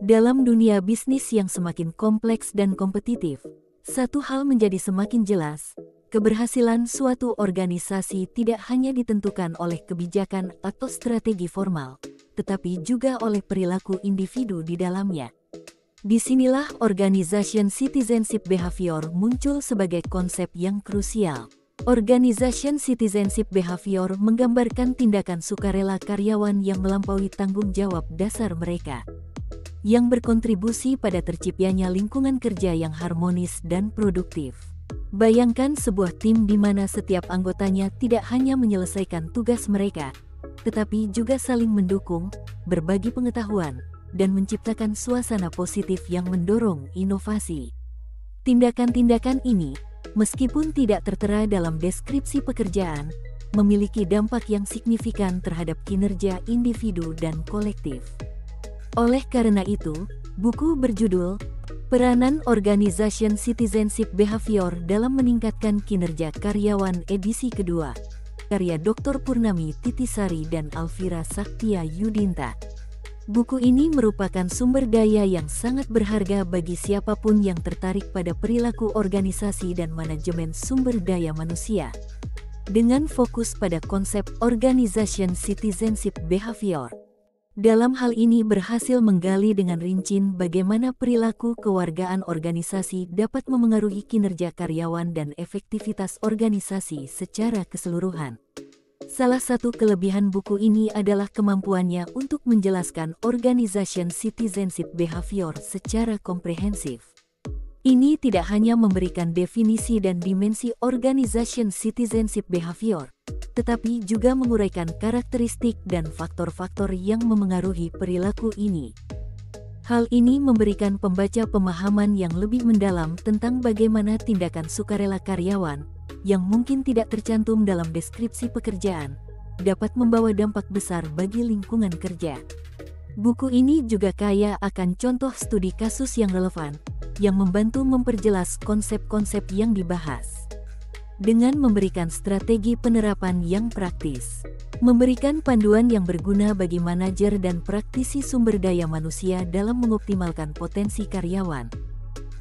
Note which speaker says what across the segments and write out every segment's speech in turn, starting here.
Speaker 1: Dalam dunia bisnis yang semakin kompleks dan kompetitif, satu hal menjadi semakin jelas, keberhasilan suatu organisasi tidak hanya ditentukan oleh kebijakan atau strategi formal, tetapi juga oleh perilaku individu di dalamnya. Disinilah organization citizenship behavior muncul sebagai konsep yang krusial. Organization citizenship behavior menggambarkan tindakan sukarela karyawan yang melampaui tanggung jawab dasar mereka, yang berkontribusi pada terciptanya lingkungan kerja yang harmonis dan produktif. Bayangkan sebuah tim di mana setiap anggotanya tidak hanya menyelesaikan tugas mereka, tetapi juga saling mendukung, berbagi pengetahuan, dan menciptakan suasana positif yang mendorong inovasi. Tindakan-tindakan ini, meskipun tidak tertera dalam deskripsi pekerjaan, memiliki dampak yang signifikan terhadap kinerja individu dan kolektif. Oleh karena itu, buku berjudul Peranan Organization Citizenship Behavior dalam Meningkatkan Kinerja Karyawan edisi kedua, karya Dr. Purnami Titisari dan Alvira Saktia Yudinta. Buku ini merupakan sumber daya yang sangat berharga bagi siapapun yang tertarik pada perilaku organisasi dan manajemen sumber daya manusia, dengan fokus pada konsep Organization Citizenship Behavior. Dalam hal ini berhasil menggali dengan rinci bagaimana perilaku kewargaan organisasi dapat memengaruhi kinerja karyawan dan efektivitas organisasi secara keseluruhan. Salah satu kelebihan buku ini adalah kemampuannya untuk menjelaskan organization citizenship behavior secara komprehensif. Ini tidak hanya memberikan definisi dan dimensi organization citizenship behavior, tetapi juga menguraikan karakteristik dan faktor-faktor yang memengaruhi perilaku ini. Hal ini memberikan pembaca pemahaman yang lebih mendalam tentang bagaimana tindakan sukarela karyawan, yang mungkin tidak tercantum dalam deskripsi pekerjaan, dapat membawa dampak besar bagi lingkungan kerja. Buku ini juga kaya akan contoh studi kasus yang relevan, yang membantu memperjelas konsep-konsep yang dibahas. Dengan memberikan strategi penerapan yang praktis, memberikan panduan yang berguna bagi manajer dan praktisi sumber daya manusia dalam mengoptimalkan potensi karyawan.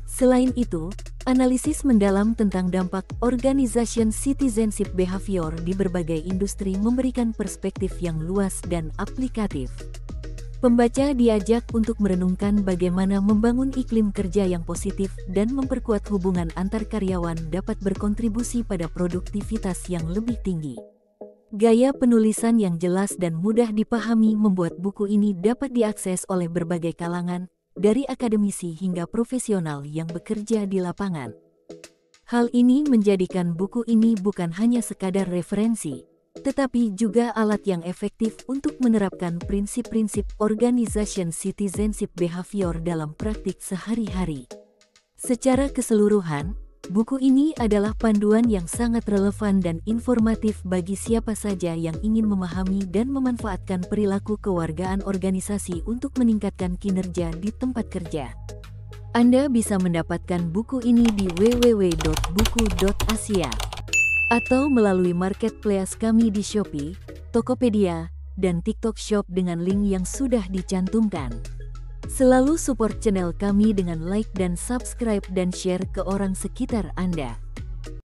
Speaker 1: Selain itu, analisis mendalam tentang dampak organization citizenship behavior di berbagai industri memberikan perspektif yang luas dan aplikatif. Pembaca diajak untuk merenungkan bagaimana membangun iklim kerja yang positif dan memperkuat hubungan antar karyawan dapat berkontribusi pada produktivitas yang lebih tinggi. Gaya penulisan yang jelas dan mudah dipahami membuat buku ini dapat diakses oleh berbagai kalangan, dari akademisi hingga profesional yang bekerja di lapangan. Hal ini menjadikan buku ini bukan hanya sekadar referensi, tetapi juga alat yang efektif untuk menerapkan prinsip-prinsip organization citizenship behavior dalam praktik sehari-hari. Secara keseluruhan, buku ini adalah panduan yang sangat relevan dan informatif bagi siapa saja yang ingin memahami dan memanfaatkan perilaku kewargaan organisasi untuk meningkatkan kinerja di tempat kerja. Anda bisa mendapatkan buku ini di www.buku.asia atau melalui marketplace kami di Shopee, Tokopedia, dan TikTok Shop dengan link yang sudah dicantumkan. Selalu support channel kami dengan like dan subscribe dan share ke orang sekitar Anda.